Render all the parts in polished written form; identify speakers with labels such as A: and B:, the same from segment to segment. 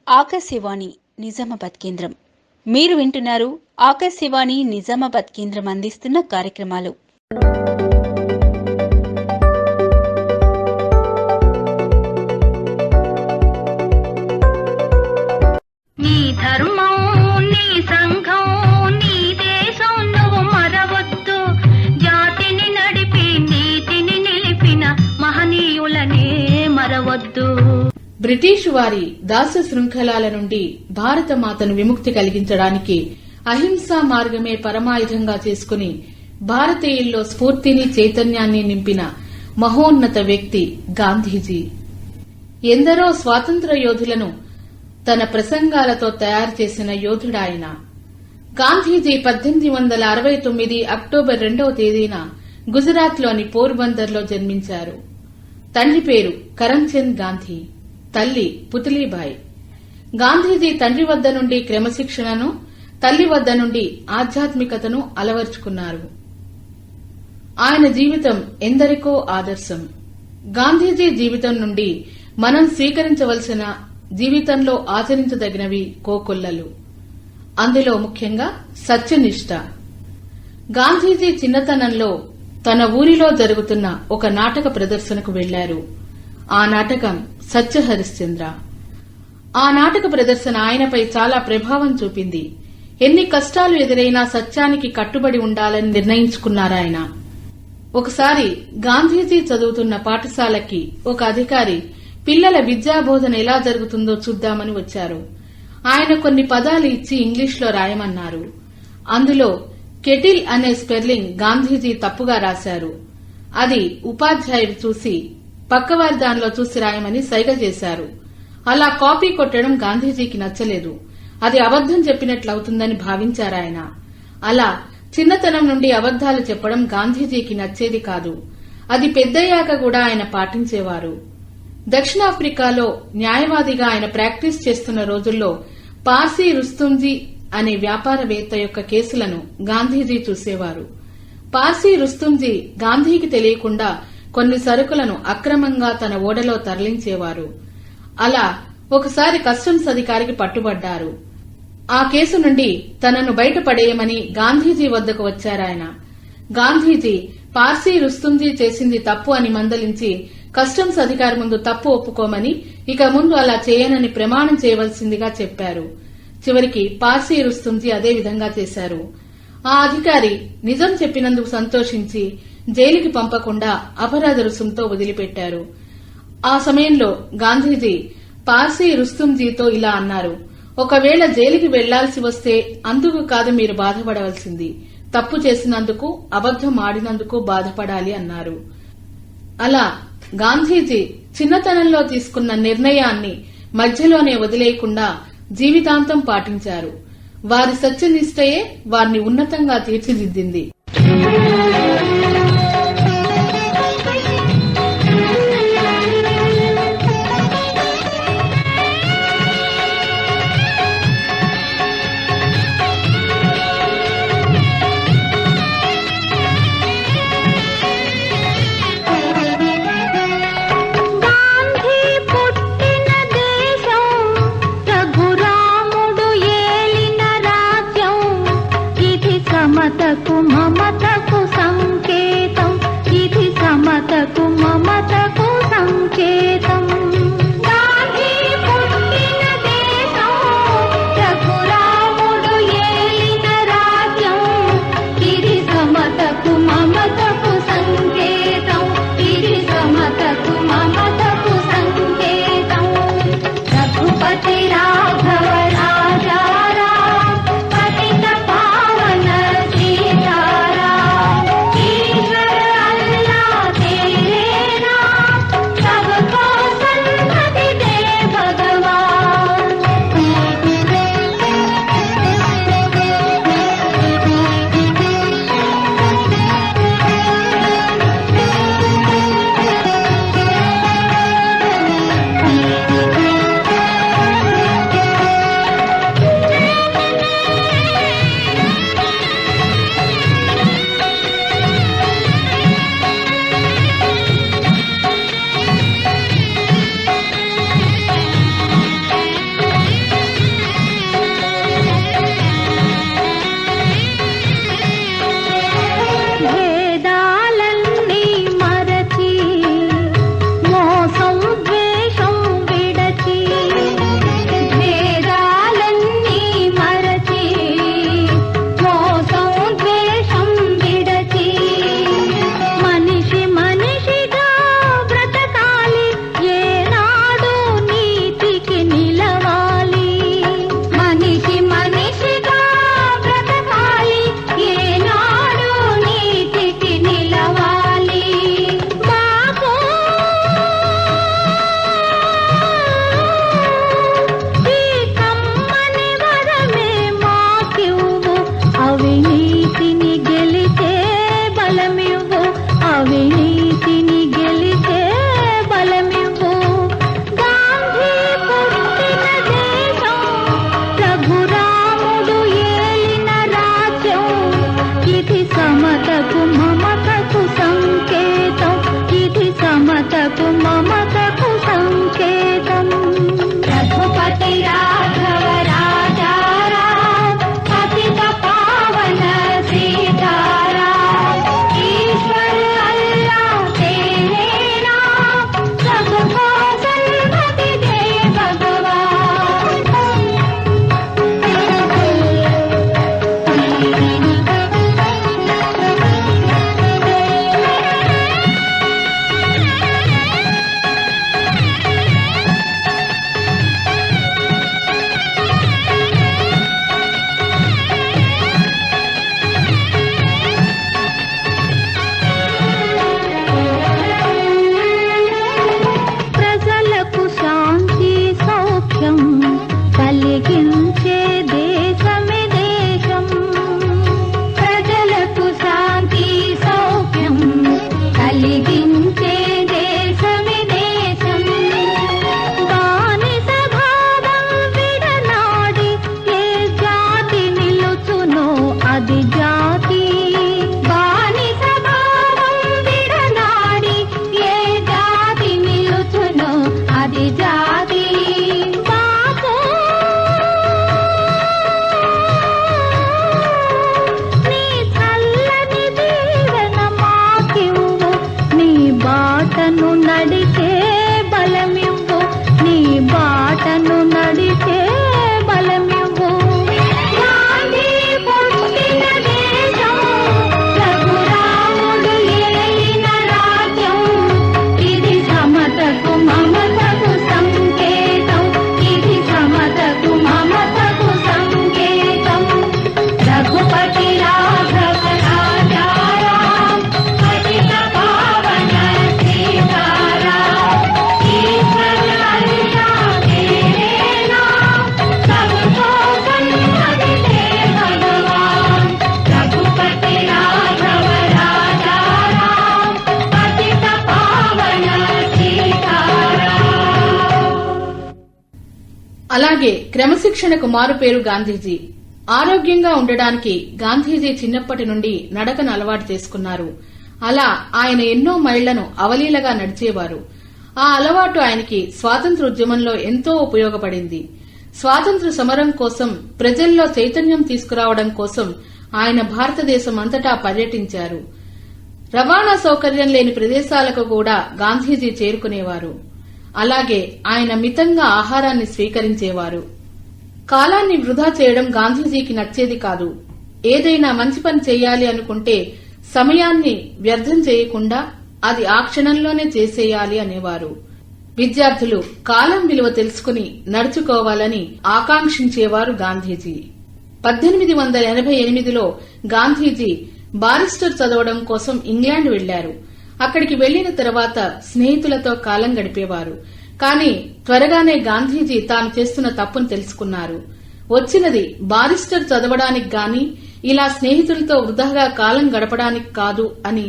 A: ఆకాశవాణి నిజామాబాద్ కేంద్రం. మీరు వింటున్నారు ఆకాశవాణి నిజామాబాద్ కేంద్రం అందిస్తున్న కార్యక్రమాలు.
B: నీ ధర్మం, నీ సంఘం, నీ దేశం నువ్వు మరవద్దు. జాతిని నడిపి నీతిని నిలిపిన మహనీయులనే మరవద్దు.
C: బ్రిటిషు వారి దాస శృంఖలాల నుండి భారత మాతను విముక్తి కలిగించడానికి అహింసా మార్గమే పరమాయుధంగా చేసుకుని భారతీయుల్లో స్ఫూర్తిని చైతన్యాన్ని నింపిన మహోన్నత వ్యక్తి గాంధీజీ. ఎందరో స్వాతంత్ర్య యోధులను తన ప్రసంగాలతో తయారు చేసిన యోధుడాయన. గాంధీజీ 1869 అక్టోబర్ 2వ తేదీన గుజరాత్లోని పోర్బందర్లో జన్మించారు. తండ్రి పేరు కరంచంద్ గాంధీ, తల్లి పుతలీబాయి. గాంధీజీ తండ్రి వద్ద నుండి క్రమశిక్షణను, తల్లి వద్ద నుండి ఆధ్యాత్మికతను అలవర్చుకున్నారు. ఆయన జీవితం ఎందరికో ఆదర్శం. గాంధీజీ జీవితం నుండి మనం స్వీకరించవలసిన, జీవితంలో ఆచరించదగినవి కోకొల్లలు. అందులో ముఖ్యంగా సత్యనిష్ట. గాంధీజీ చిన్నతనంలో తన ఊరిలో జరుగుతున్న ఒక నాటక ప్రదర్శనకు వెళ్లారు. ఆ నాటకం సత్య హరిశ్చంద్ర. ఆ నాటక ప్రదర్శన ఆయనపై చాలా ప్రభావం చూపింది. ఎన్ని కష్టాలు ఎదురైనా సత్యానికి కట్టుబడి ఉండాలని నిర్ణయించుకున్నారాయన. ఒకసారి గాంధీజీ చదువుతున్న పాఠశాలకి ఒక అధికారి పిల్లల విద్యాబోధన ఎలా జరుగుతుందో చూద్దామని వచ్చారు. ఆయన కొన్ని పదాలు ఇచ్చి ఇంగ్లీష్లో రాయమన్నారు. అందులో కెటిల్ అనే స్పెల్లింగ్ గాంధీజీ తప్పుగా రాశారు. అది ఉపాధ్యాయుడు చూసి పక్కవారి దానిలో చూసి రాయమని సైగ చేశారు. అలా కాపీ కొట్టడం గాంధీజీకి నచ్చలేదు. అది అబద్దం చెప్పినట్లవుతుందని భావించారాయన. అలా చిన్నతనం నుండి అబద్దాలు చెప్పడం గాంధీజీకి నచ్చేది కాదు. అది పెద్దయ్యాక కూడా ఆయన పాటించేవారు. దక్షిణాఫ్రికాలో న్యాయవాదిగా ఆయన ప్రాక్టీస్ చేస్తున్న రోజుల్లో పార్సీ రుస్తుంజీ అనే వ్యాపారవేత్త యొక్క కేసులను గాంధీజీ చూసేవారు. పార్సీ రుస్తుంజీ గాంధీకి తెలియకుండా కొన్ని సరుకులను అక్రమంగా తన ఓడలో తరలించేవారు. అలా ఒకసారి కస్టమ్స్ అధికారికి పట్టుబడ్డారు. ఆ కేసు నుండి తనను బయటపడేయమని గాంధీజీ వద్దకు వచ్చారాయన. గాంధీజీ పార్సీ రుస్తుంజీ చేసింది తప్పు అని మందలించి కస్టమ్స్ అధికారి ముందు తప్పు ఒప్పుకోమని, ఇక ముందు అలా చేయనని ప్రమాణం చేయవలసిందిగా చెప్పారు. చివరికి పార్సీ రుస్తుంజీ అదే విధంగా చేశారు. ఆ అధికారి నిజం చెప్పినందుకు సంతోషించి జైలుకి పంపకుండా అపరాధ రుసుంతో వదిలిపెట్టారు. ఆ సమయంలో గాంధీజీ పార్సీ రుస్తుంజీతో ఇలా అన్నారు: ఒకవేళ జైలుకి వెళ్లాల్సి వస్తే అందుకు కాదు మీరు బాధపడవలసింది, తప్పు చేసినందుకు, అబద్దం ఆడినందుకు బాధపడాలి అన్నారు. అలా గాంధీజీ చిన్నతనంలో తీసుకున్న నిర్ణయాన్ని మధ్యలోనే వదిలేయకుండా జీవితాంతం పాటించారు. వారి సత్యనిష్టయే వారిని ఉన్నతంగా తీర్చిదిద్దింది.
B: మమతకు మమతకు సంకే
C: అలాగే క్రమశిక్షణకు మారుపేరు గాంధీజీ. ఆరోగ్యంగా ఉండడానికి గాంధీజీ చిన్నప్పటి నుండి నడకను అలవాటు చేసుకున్నారు. అలా ఆయన ఎన్నో మైళ్లను అవలీలగా నడిచేవారు. ఆ అలవాటు ఆయనకి స్వాతంత్ర్య ఉద్యమంలో ఎంతో ఉపయోగపడింది. స్వాతంత్ర్య సమరం కోసం, ప్రజల్లో చైతన్యం తీసుకురావడం కోసం ఆయన భారతదేశం అంతటా పర్యటించారు. రవాణా సౌకర్యం లేని ప్రదేశాలకు కూడా గాంధీజీ చేరుకునేవారు. అలాగే ఆయన మితంగా ఆహారాన్ని స్వీకరించేవారు. కాలాన్ని వృధా చేయడం గాంధీజీకి నచ్చేది కాదు. ఏదైనా మంచి పని చేయాలి అనుకుంటే సమయాన్ని వ్యర్థం చేయకుండా అది ఆ క్షణంలోనే చేసేయాలి అనేవారు. విద్యార్థులు కాలం విలువ తెలుసుకుని నడుచుకోవాలని ఆకాంక్షించేవారు గాంధీజీ. 1888లో గాంధీజీ బారిస్టర్ చదవడం కోసం ఇంగ్లాండ్ వెళ్లారు. అక్కడికి వెళ్లిన తర్వాత స్నేహితులతో కాలం గడిపేవారు. కానీ త్వరగానే గాంధీజీ తాను చేస్తున్న తప్పును తెలుసుకున్నారు. వచ్చినది బారిస్టర్ చదవడానికి గాని, ఇలా స్నేహితులతో వృధాగా కాలం గడపడానికి కాదు అని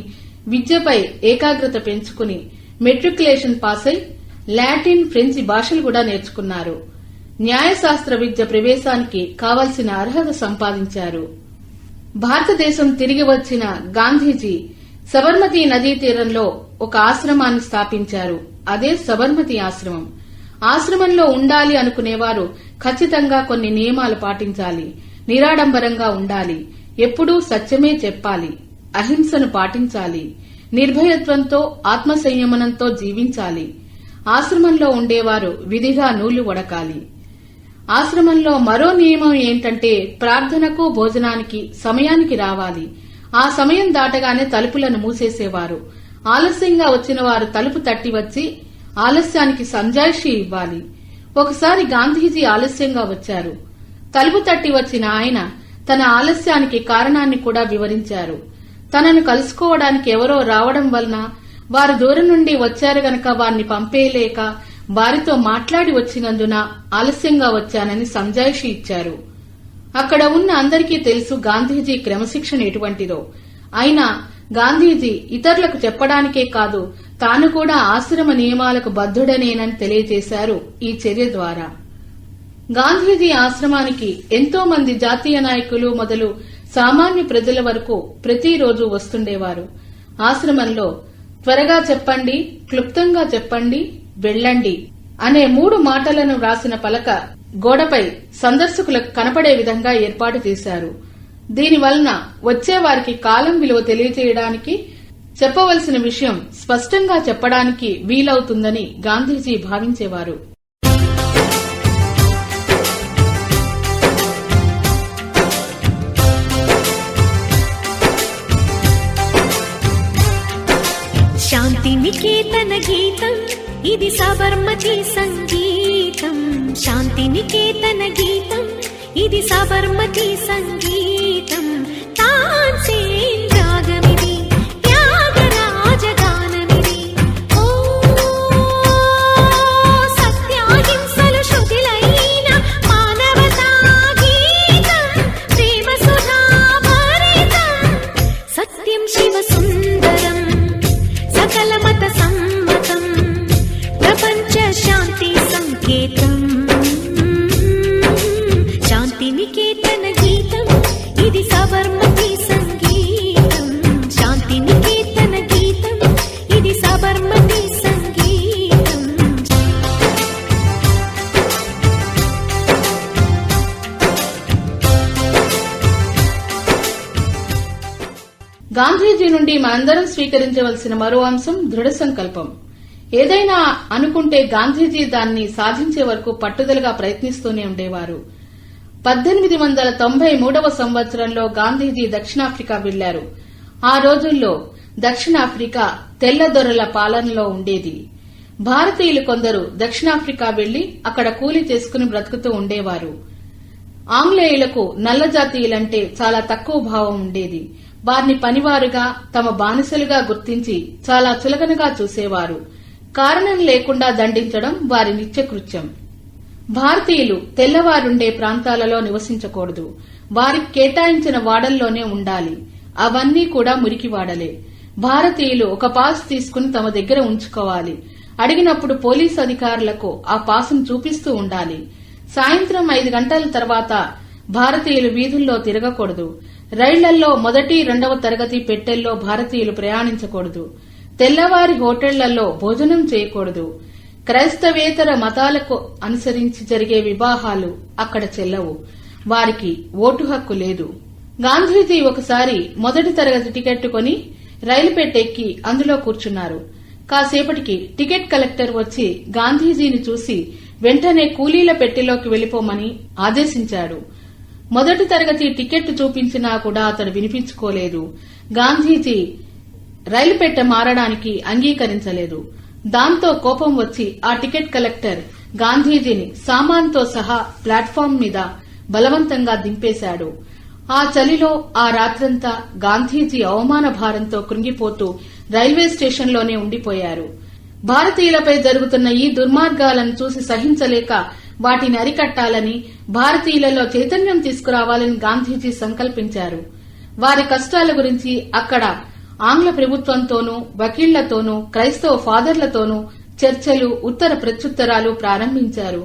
C: విద్యపై ఏకాగ్రత పెంచుకుని మెట్రికులేషన్ పాస్ అయి లాటిన్, ఫ్రెంచి భాషలు కూడా నేర్చుకున్నారు. న్యాయశాస్త్ర విద్య ప్రవేశానికి కావలసిన అర్హత సంపాదించారు. భారతదేశం తిరిగి వచ్చిన గాంధీజీ సబర్మతి నదీ తీరంలో ఒక ఆశ్రమాన్ని స్థాపించారు. అదే సబర్మతి ఆశ్రమం. ఆశ్రమంలో ఉండాలి అనుకునేవారు ఖచ్చితంగా కొన్ని నియమాలు పాటించాలి. నిరాడంబరంగా ఉండాలి. ఎప్పుడూ సత్యమే చెప్పాలి. అహింసను పాటించాలి. నిర్భయత్వంతో, ఆత్మ సంయమనంతో జీవించాలి. ఆశ్రమంలో ఉండేవారు విధిగా నూలు వడకాలి. ఆశ్రమంలో మరో నియమం ఏంటంటే ప్రార్థనకు, భోజనానికి సమయానికి రావాలి. ఆ సమయం దాటగానే తలుపులను మూసేసేవారు. ఆలస్యంగా వచ్చిన వారు తలుపు తట్టి వచ్చి ఆలస్యానికి సంజాయిషీ ఇవ్వాలి. ఒకసారి గాంధీజీ ఆలస్యంగా వచ్చారు. తలుపు తట్టి వచ్చిన ఆయన తన ఆలస్యానికి కారణాన్ని కూడా వివరించారు. తనను కలుసుకోవడానికి ఎవరో రావడం వలన, వారు దూరం నుండి వచ్చారు గనక వారిని పంపేయలేక వారితో మాట్లాడి వచ్చినందున ఆలస్యంగా వచ్చానని సంజాయిషీ ఇచ్చారు. అక్కడ ఉన్న అందరికీ తెలుసు గాంధీజీ క్రమశిక్షణ ఎటువంటిదో. అయినా గాంధీజీ ఇతరులకు చెప్పడానికే కాదు, తాను కూడా ఆశ్రమ నియమాలకు బద్ధుడనేనని తెలియజేశారు ఈ చర్య ద్వారా. గాంధీజీ ఆశ్రమానికి ఎంతో మంది జాతీయ నాయకులు మొదలు సామాన్య ప్రజల వరకు ప్రతిరోజు వస్తుండేవారు. ఆశ్రమంలో త్వరగా చెప్పండి, క్లుప్తంగా చెప్పండి, వెళ్ళండి అనే 3 మాటలను వ్రాసిన పలక గోడపై సందర్శకులకు కనపడే విధంగా ఏర్పాటు చేశారు. దీనివలన వచ్చేవారికి కాలం విలువ తెలియజేయడానికి, చెప్పవలసిన విషయం స్పష్టంగా చెప్పడానికి వీలవుతుందని గాంధీజీ భావించేవారు.
D: శాంతి నికేతన గీతం ఇది సబర్మతి సంగీతం. శాంతి నికేతన గీతం ఇది సబర్మతి సంగీతం. తాన్సేన్ రాగమిది, త్యాగరాజ గానమిది. ఓ సత్యాహింసలు శృతిలైన మానవతా గీతం, ప్రేమ సుధా భరితం. సత్యం శివ సుందరం, సకల మత సమ్మతం, ప్రపంచ శాంతి సంకేతం. శాంతి నికేతన గీతం ఇది సబర్మతి సంగీతం. శాంతి నికేతన గీతం ఇది సబర్మతి సంగీతం.
C: గాంధీజీ నుండి మనందరం స్వీకరించవలసిన మరో అంశం దృఢ సంకల్పం. ఏదైనా అనుకుంటే గాంధీజీ దాన్ని సాధించే వరకు పట్టుదలగా ప్రయత్నిస్తూనే ఉండేవారు. 1893వ సంవత్సరంలో గాంధీజీ దక్షిణాఫ్రికా వెళ్లారు. ఆ రోజుల్లో దక్షిణాఫ్రికా తెల్లదొరల పాలనలో ఉండేది. భారతీయులు కొందరు దక్షిణాఫ్రికా వెళ్లి అక్కడ కూలీ చేసుకుని బ్రతుకుతూ ఉండేవారు. ఆంగ్లేయులకు నల్ల జాతీయులంటే చాలా తక్కువ భావం ఉండేది. వారిని పనివారుగా, తమ బానిసలుగా గుర్తించి చాలా చులకనగా చూసేవారు. కారణం లేకుండా దండించడం వారి నిత్యకృత్యం. భారతీయులు తెల్లవారుండే ప్రాంతాలలో నివసించకూడదు. వారికి కేటాయించిన వాడల్లోనే ఉండాలి. అవన్నీ కూడా మురికివాడలే. భారతీయులు ఒక పాస్ తీసుకుని తమ దగ్గర ఉంచుకోవాలి. అడిగినప్పుడు పోలీసు అధికారులకు ఆ పాసును చూపిస్తూ ఉండాలి. సాయంత్రం 5 గంటల తర్వాత భారతీయులు వీధుల్లో తిరగకూడదు. రైళ్లల్లో మొదటి, 2వ తరగతి పెట్టెల్లో భారతీయులు ప్రయాణించకూడదు. తెల్లవారి హోటళ్లలో భోజనం చేయకూడదు. క్రైస్తవేతర మతాలకు అనుసరించి జరిగే వివాహాలు అక్కడ చెల్లవు. వారికి ఓటు హక్కు లేదు. గాంధీజీ ఒకసారి మొదటి తరగతి టికెట్ కొని రైలు పెట్టెక్కి అందులో కూర్చున్నారు. కాసేపటికి టికెట్ కలెక్టర్ వచ్చి గాంధీజీని చూసి వెంటనే కూలీల పెట్టెలోకి వెళ్లిపోమని ఆదేశించాడు. మొదటి తరగతి టికెట్ చూపించినా కూడా అతడు వినిపించుకోలేదు. గాంధీజీ రైలు పెట్టె మారడానికి అంగీకరించలేదు. దాంతో కోపం వచ్చి ఆ టికెట్ కలెక్టర్ గాంధీజీని సామాన్తో సహా ప్లాట్ఫామ్ మీద బలవంతంగా దింపేశాడు. ఆ చలిలో ఆ రాత్రంతా గాంధీజీ అవమాన భారంతో కృంగిపోతూ రైల్వే స్టేషన్లోనే ఉండిపోయారు. భారతీయులపై జరుగుతున్న ఈ దుర్మార్గాలను చూసి సహించలేక వాటిని అరికట్టాలని, భారతీయులలో చైతన్యం తీసుకురావాలని గాంధీజీ సంకల్పించారు. వారి కష్టాల గురించి అక్కడ ఆంగ్ల ప్రభుత్వంతోనూ, వకీళ్లతోనూ, క్రైస్తవ ఫాదర్లతోనూ చర్చలు, ఉత్తర ప్రత్యుత్తరాలు ప్రారంభించారు.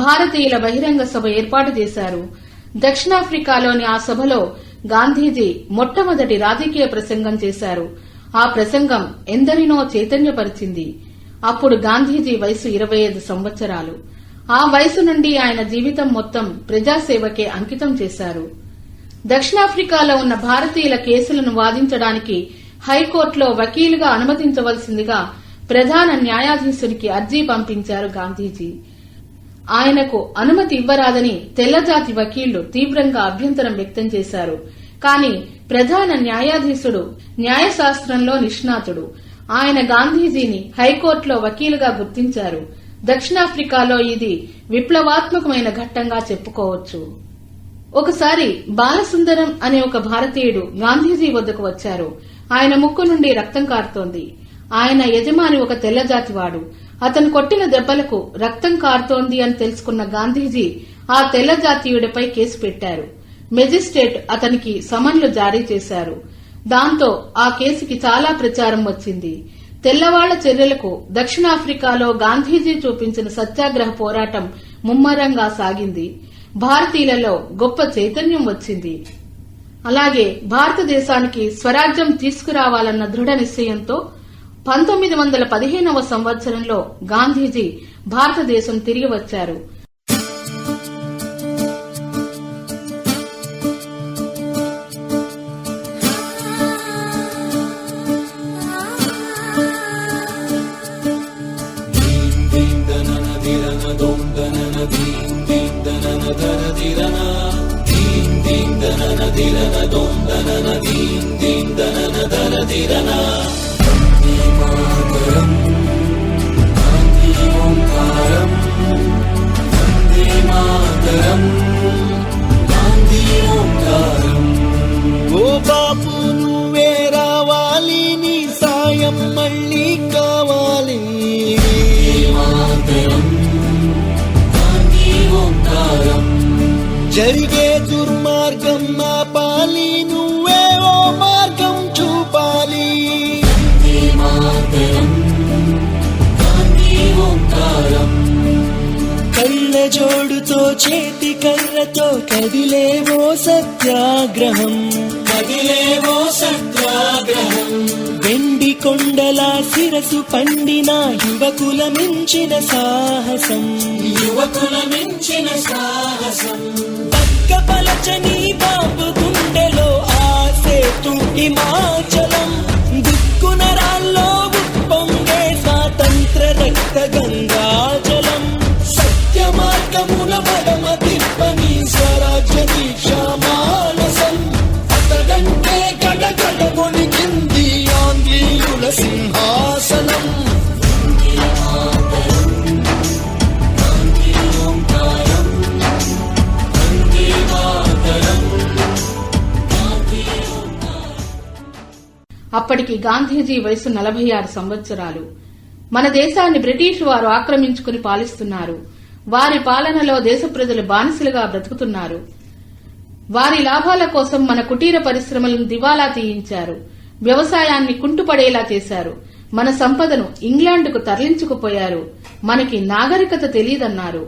C: భారతీయుల బహిరంగ సభ ఏర్పాటు చేశారు. దక్షిణాఫ్రికాలోని ఆ సభలో గాంధీజీ మొట్టమొదటి రాజకీయ ప్రసంగం చేశారు. ఆ ప్రసంగం ఎందరినో చైతన్యపరిచింది. అప్పుడు గాంధీజీ వయసు 25 సంవత్సరాలు. ఆ వయసు నుండి ఆయన జీవితం మొత్తం ప్రజాసేవకే అంకితం చేశారు. దక్షిణాఫ్రికాలో ఉన్న భారతీయుల కేసులను వాదించడానికి హైకోర్టులో వకీలుగా అనుమతించవలసిందిగా ప్రధాన న్యాయాధీశునికి అర్జీ పంపించారు గాంధీజీ. ఆయనకు అనుమతి ఇవ్వరాదని తెల్లజాతి వకీళ్లు తీవ్రంగా అభ్యంతరం వ్యక్తం చేశారు. కాని ప్రధాన న్యాయాధీశుడు న్యాయశాస్త్రంలో నిష్ణాతుడు. ఆయన గాంధీజీని హైకోర్టులో వకీలుగా గుర్తించారు. దక్షిణాఫ్రికాలో ఇది విప్లవాత్మకమైన ఘట్టంగా చెప్పుకోవచ్చు. ఒకసారి బాలసుందరం అనే ఒక భారతీయుడు గాంధీజీ వద్దకు వచ్చారు. ఆయన ముక్కు నుండి రక్తం కారుతోంది. ఆయన యజమాని ఒక తెల్లజాతివాడు. అతను కొట్టిన దెబ్బలకు రక్తం కారుతోంది అని తెలుసుకున్న గాంధీజీ ఆ తెల్లజాతీయుడిపై కేసు పెట్టారు. మెజిస్ట్రేట్ అతనికి సమన్లు జారీ చేశారు. దాంతో ఆ కేసుకి చాలా ప్రచారం వచ్చింది. తెల్లవాళ్ల చర్యలకు దక్షిణాఫ్రికాలో గాంధీజీ చూపించిన సత్యాగ్రహ పోరాటం ముమ్మరంగా సాగింది. భారతీయులలో గొప్ప చైతన్యం వచ్చింది. అలాగే భారతదేశానికి స్వరాజ్యం తీసుకురావాలన్న దృఢ నిశ్చయంతో 1915వ సంవత్సరంలో గాంధీజీ భారతదేశం తిరిగి వచ్చారు.
E: ఓ బాపు నువ్వే రావాలి, నీ సాయం మళ్ళీ కావాలి. జరిగే దుర్మార్గం ఆపాలి, నువ్వే ఓ మార్గం చూపాలి. కళ్ళ జోడుతో చేతి కర్రతో కదిలేవో సత్యాగ్రహం, కదిలేవో సత్యాగ్రహం. వెండి కొండల శిరసు పండిన యువకుల మించిన సాహసం, యువకుల మించిన సాహసం. పక్కపలచని బాబు గుండెలో ఆసేతు హిమాచలం, దిక్కున రాల్లో ఉప్పొంగే స్వాతంత్ర రక్త గంగాజలం. సత్య మార్గముల పరమ తిప్పని స్వరాజ్య దీక్షా మానసం. అతడంటే గడగడ వణికింది ఆంగ్లేయుల సింహాసనం.
C: అప్పటికి గాంధీజీ వయసు 46 సంవత్సరాలు. మన దేశాన్ని బ్రిటిష్ వారు ఆక్రమించుకుని పాలిస్తున్నారు. వారి పాలనలో దేశ ప్రజలు బానిసలుగా బ్రతుకుతున్నారు. వారి లాభాల కోసం మన కుటీర పరిశ్రమలను దివాలా తీయించారు. వ్యవసాయాన్ని కుంటుపడేలా చేశారు. మన సంపదను ఇంగ్లాండ్కు తరలించుకుపోయారు. మనకి నాగరికత తెలియదన్నారు.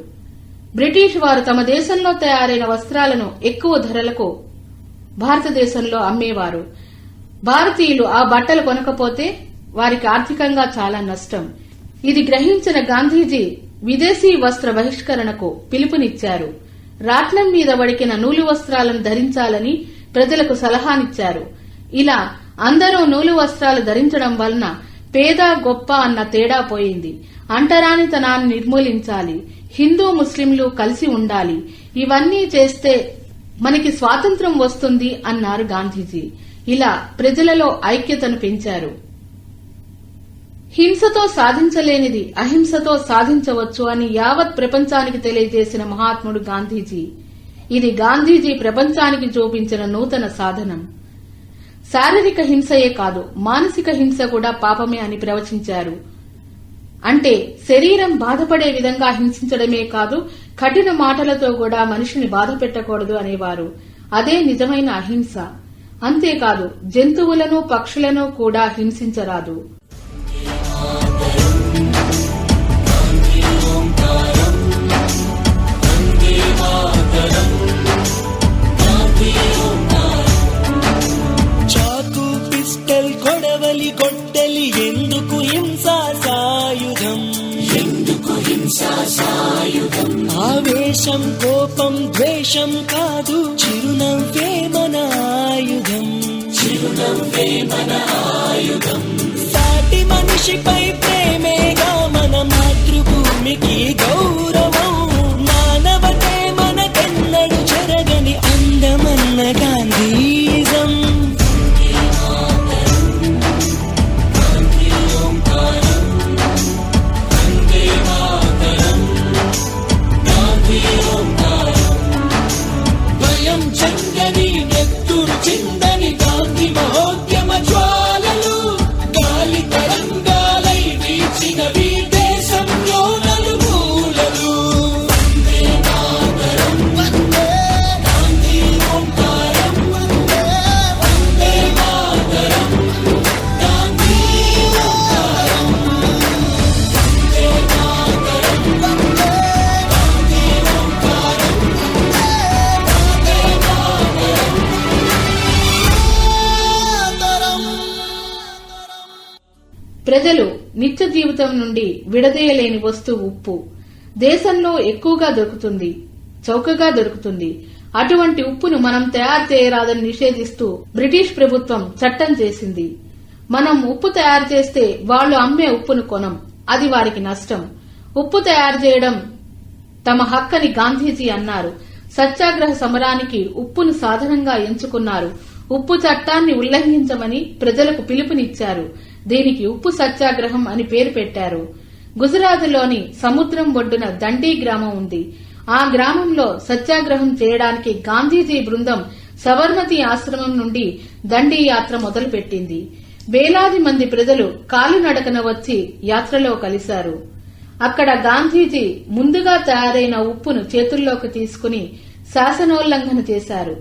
C: బ్రిటిష్ వారు తమ దేశంలో తయారైన వస్త్రాలను ఎక్కువ ధరలకు భారతదేశంలో అమ్మేవారు. భారతీయులు ఆ బట్టలు కొనకపోతే వారికి ఆర్థికంగా చాలా నష్టం. ఇది గ్రహించిన గాంధీజీ విదేశీ వస్త్ర బహిష్కరణకు పిలుపునిచ్చారు. రాట్నం మీద వడికిన నూలు వస్త్రాలను ధరించాలని ప్రజలకు సలహానిచ్చారు. ఇలా అందరూ నూలు వస్త్రాలు ధరించడం వలన పేద గొప్ప అన్న తేడా పోయింది. అంటరానితనాన్ని నిర్మూలించాలి, హిందూ ముస్లింలు కలిసి ఉండాలి, ఇవన్నీ చేస్తే మనకి స్వాతంత్ర్యం వస్తుంది అన్నారు గాంధీజీ. ఇలా ప్రజలలో ఐక్యతను పెంచారు. హింసతో సాధించలేనిది అహింసతో సాధించవచ్చు అని యావత్ ప్రపంచానికి తెలియజేసిన మహాత్ముడు గాంధీజీ. ఇది గాంధీజీ ప్రపంచానికి చూపించిన నూతన సాధనం. శారీరక హింసయే కాదు, మానసిక హింస కూడా పాపమే అని ప్రవచించారు. అంటే శరీరం బాధపడే విధంగా హింసించడమే కాదు, కఠిన మాటలతో కూడా మనిషిని బాధ పెట్టకూడదు అనేవారు. అదే నిజమైన అహింస. అంతేకాదు, జంతువులను పక్షులను కూడా హింసించరాదు.
E: చాకు పిస్టల్ కొడవలి గొడ్డలి ఎందుకు హింసా సాయుధం, ఎందుకు హింసా సాయుధం? ఆవేశం కోపం ద్వేషం కాదు, చిరునవ్వే మన ఆయుధం, చిరునవ్వే మన ఆయుధం. సాటి మనిషిపై ప్రేమేగా మన మాతృభూమికి గౌరవం. మానవతే మనకెన్నడు చెరగని అందమన్న గాంధీజం. భయం చెందని నెత్తురు చిందని గాంధీ మహోద్యమ జ్వాలలు గాలి తరంగాలై వీచినవి దేశంలో నలుమూలలు. వందే మాతరం, వందే గాంధీ ఓంకారం, వందే వందే మాతరం, గాంధీ ఓంకారం, వందే మాతరం, వందే గాంధీ ఓంకారం, వందే మాతరం.
C: ప్రజలు నిత్య జీవితం నుండి విడదీయలేని వస్తువు ఉప్పు. దేశంలో ఎక్కువగా దొరుకుతుంది, చౌకగా దొరుకుతుంది. అటువంటి ఉప్పును మనం తయారు చేయరాదని నిషేధిస్తూ బ్రిటిష్ ప్రభుత్వం చట్టం చేసింది. మనం ఉప్పు తయారు చేస్తే వాళ్లు అమ్మే ఉప్పును కొనం, అది వారికి నష్టం. ఉప్పు తయారు చేయడం తమ హక్కని గాంధీజీ అన్నారు. సత్యాగ్రహ సమరానికి ఉప్పును సాధనంగా ఎంచుకున్నారు. ఉప్పు చట్టాన్ని ఉల్లంఘించమని ప్రజలకు పిలుపునిచ్చారు. దీనికి ఉప్పు సత్యాగ్రహం అని పేరు పెట్టారు. గుజరాత్లోని సముద్రం ఒడ్డున దండి గ్రామం ఉంది. ఆ గ్రామంలో సత్యాగ్రహం చేయడానికి గాంధీజీ బృందం సబర్మతి ఆశ్రమం నుండి దండి యాత్ర మొదలుపెట్టింది. వేలాది మంది ప్రజలు కాలినడకన వచ్చి యాత్రలో కలిశారు. అక్కడ గాంధీజీ ముందుగా తయారైన ఉప్పును చేతుల్లోకి తీసుకుని శాసనోల్లంఘన చేశారు.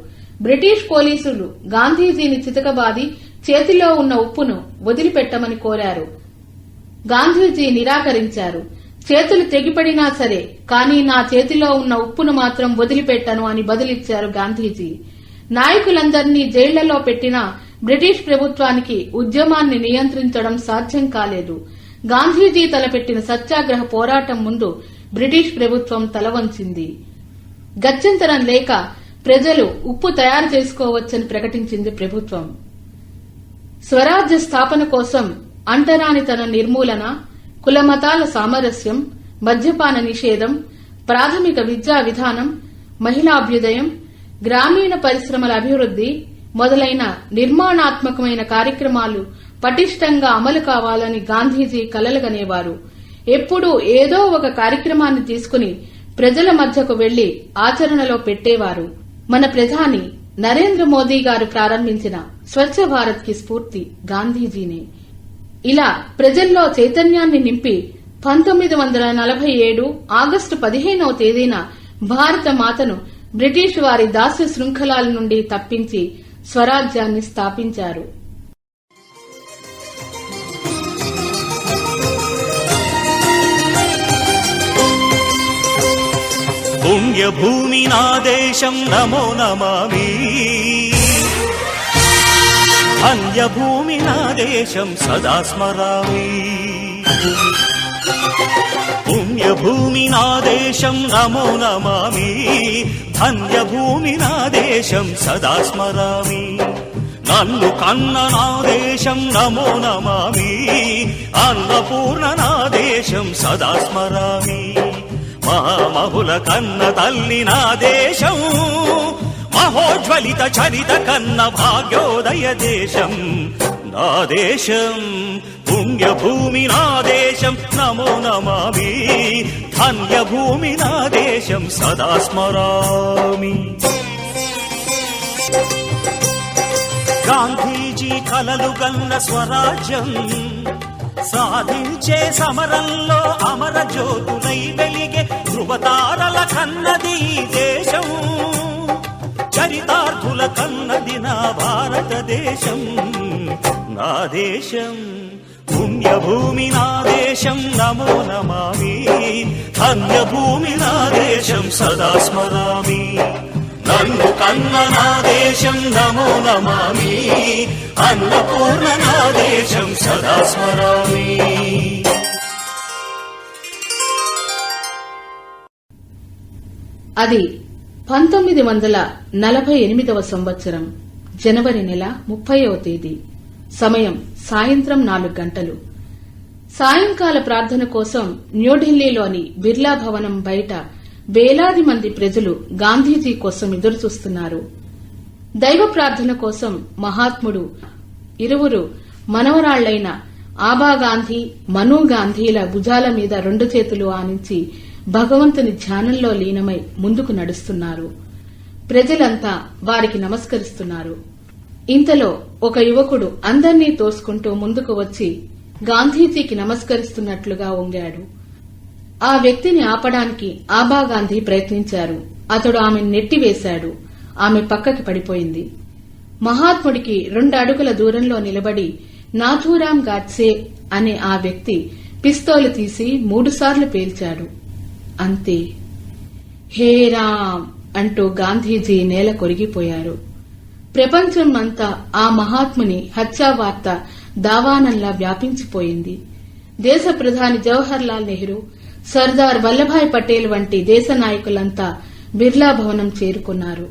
C: బ్రిటిష్ పోలీసులు గాంధీజీని చితకబాది చేతిలో ఉన్న ఉప్పును వదిలిపెట్టమని కోరారు. గాంధీజీ నిరాకరించారు. చేతులు తెగిపడినా సరే, కానీ నా చేతిలో ఉన్న ఉప్పును మాత్రం వదిలిపెట్టను అని బదులిచ్చారు గాంధీజీ. నాయకులందరినీ జైళ్లలో పెట్టినా బ్రిటిష్ ప్రభుత్వానికి ఉద్యమాన్ని నియంత్రించడం సాధ్యం కాలేదు. గాంధీజీ తలపెట్టిన సత్యాగ్రహ పోరాటం ముందు బ్రిటిష్ ప్రభుత్వం తలవంచింది. గత్యంతరం లేక ప్రజలు ఉప్పు తయారు చేసుకోవచ్చని ప్రకటించింది ప్రభుత్వం. స్వరాజ్య స్థాపన కోసం అంటరానితన నిర్మూలన, కులమతాల సామరస్యం, మద్యపాన నిషేధం, ప్రాథమిక విద్యా విధానం, మహిళాభ్యుదయం, గ్రామీణ పరిశ్రమల అభివృద్ది మొదలైన నిర్మాణాత్మకమైన కార్యక్రమాలు పటిష్టంగా అమలు కావాలని గాంధీజీ కలలుగనేవారు. ఎప్పుడూ ఏదో ఒక కార్యక్రమాన్ని తీసుకుని ప్రజల మధ్యకు వెళ్లి ఆచరణలో పెట్టేవారు. మన ప్రధాని నరేంద్ర మోదీ గారు ప్రారంభించిన స్వచ్ఛ భారత్ కి స్ఫూర్తి గాంధీజీనే. ఇలా ప్రజల్లో చైతన్యాన్ని నింపి 1947 ఆగస్టు 15వ తేదీన భారత మాతను బ్రిటిష్ వారి దాస్య శృంఖలాల నుండి తప్పించి స్వరాజ్యాన్ని స్థాపించారు.
F: పుణ్యభూమి నా దేశం నమో నమామి ధన్యభూమి నా దేశం సదా స్మరామి పుణ్యభూమి నా దేశం నమో నమామి ధన్యభూమి నా దేశం సదా స్మరామి నన్ను కన్న నా దేశం నమో నమామి అన్నపూర్ణ నా దేశం సదా స్మరామి మహామహుల కన్న తల్లి నా దేశం మహోజ్వలిత చరిత కన్న భాగ్యోదయ దేశం నా దేశం పుణ్యభూమి నా దేశం నమో నమామి ధన్యభూమి నా దేశం సదా స్మరామి గాంధీజీ కలలు గన్న స్వరాజ్యం సాధించే సమరంలో అమర జ్యోతులై వెలిగే ధృవతారల కన్నది ఈ దేశం చరితార్థుల కన్నది నా భారతదేశం నా దేశం పుణ్యభూమి నా దేశం నమో నమామి ధన్యభూమి నా దేశం సదా స్మరామి నన్ను కన్న నా దేశం నమో నమామి అన్నపూర్ణ నా దేశం సదా స్మరామి
C: అది 1948వ సంవత్సరం జనవరి నెల 30వ తేదీ. సమయం సాయంత్రం 4 గంటలు. సాయంకాల ప్రార్థన కోసం న్యూఢిల్లీలోని బిర్లా భవనం బయట వేలాది మంది ప్రజలు గాంధీజీ కోసం ఎదురుచూస్తున్నారు. దైవ ప్రార్థన కోసం మహాత్ముడు ఇరువురు మనవరాళ్లైన ఆబా గాంధీ, మను గాంధీల భుజాల మీద 2 చేతులు ఆనించి భగవంతుని ధ్యానంలో లీనమై ముందుకు నడుస్తున్నారు. ప్రజలంతా వారికి నమస్కరిస్తున్నారు. ఇంతలో ఒక యువకుడు అందర్నీ తోసుకుంటూ ముందుకు వచ్చి గాంధీజీకి నమస్కరిస్తున్నట్లుగా వంగాడు. ఆ వ్యక్తిని ఆపడానికి ఆబాగాంధీ ప్రయత్నించారు. అతడు ఆమెను నెట్టివేశాడు. ఆమె పక్కకి పడిపోయింది. మహాత్ముడికి 2 అడుగుల దూరంలో నిలబడి నాథూరాం గాడ్సే అనే ఆ వ్యక్తి పిస్తోలు తీసి 3 సార్లు పేల్చాడు. అంతే. హే రామ్ అంటూ గాంధీజీ నేల కొరిగిపోయారు. ప్రపంచం అంతా ఆ మహాత్ముని హత్యా వార్త దావానంలా వ్యాపించిపోయింది. దేశ ప్రధాని జవహర్ లాల్ నెహ్రూ, సర్దార్ వల్లభాయ్ పటేల్ వంటి దేశ నాయకులంతా బిర్లా భవనం చేరుకున్నారు.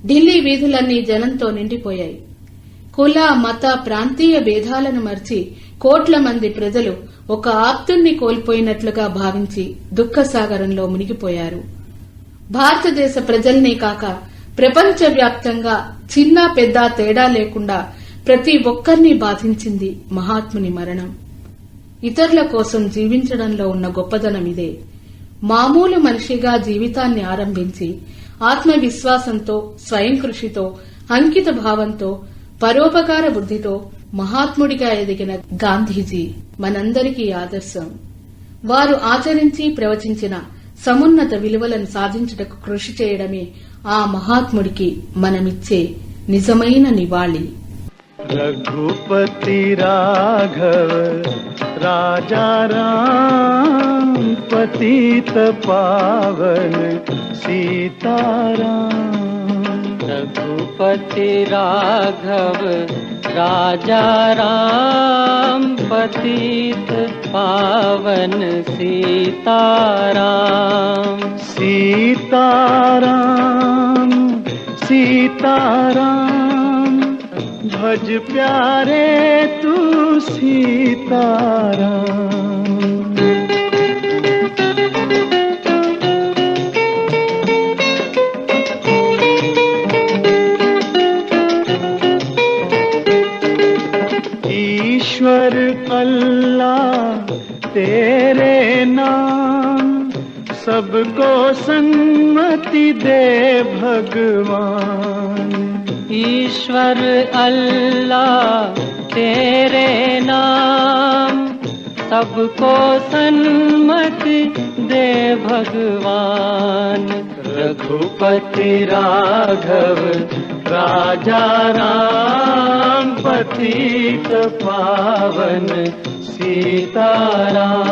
C: ఢిల్లీ వీధులన్నీ జనంతో నిండిపోయాయి. కుల, మత, ప్రాంతీయ భేదాలను మర్చి కోట్ల మంది ప్రజలు ఒక ఆప్తుణ్ణి కోల్పోయినట్లుగా భావించి దుఃఖసాగరంలో మునిగిపోయారు. భారతదేశ ప్రజల్నే కాక ప్రపంచవ్యాప్తంగా చిన్న పెద్ద తేడా లేకుండా ప్రతి ఒక్కరినీ బాధించింది మహాత్ముని మరణం. ఇతరుల కోసం జీవించడంలో ఉన్న గొప్పదనం ఇదే. మామూలు మనిషిగా జీవితాన్ని ఆరంభించి ఆత్మవిశ్వాసంతో, స్వయం కృషితో, అంకిత భావంతో, పరోపకార బుద్ధితో మహాత్ముడిగా ఎదిగిన గాంధీజీ మనందరికీ ఆదర్శం. వారు ఆచరించి ప్రవచించిన సమున్నత విలువలను సాధించుటకు కృషి చేయడమే ఆ మహాత్ముడికి మనమిచ్చే నిజమైన నివాళి.
G: रघुपति राघव राजा राम पतित पावन सीताराम।
H: रघुपति राघव राजा राम पतित पावन सीताराम।
G: सीताराम सीताराम भज प्यारे तू सीताराम। ईश्वर अल्लाह तेरे नाम सबको सन्मति दे भगवान।
H: ईश्वर अल्लाह तेरे नाम सबको सन्मति दे भगवान।
G: रघुपति राघव राजा राम पतित पावन सीताराम।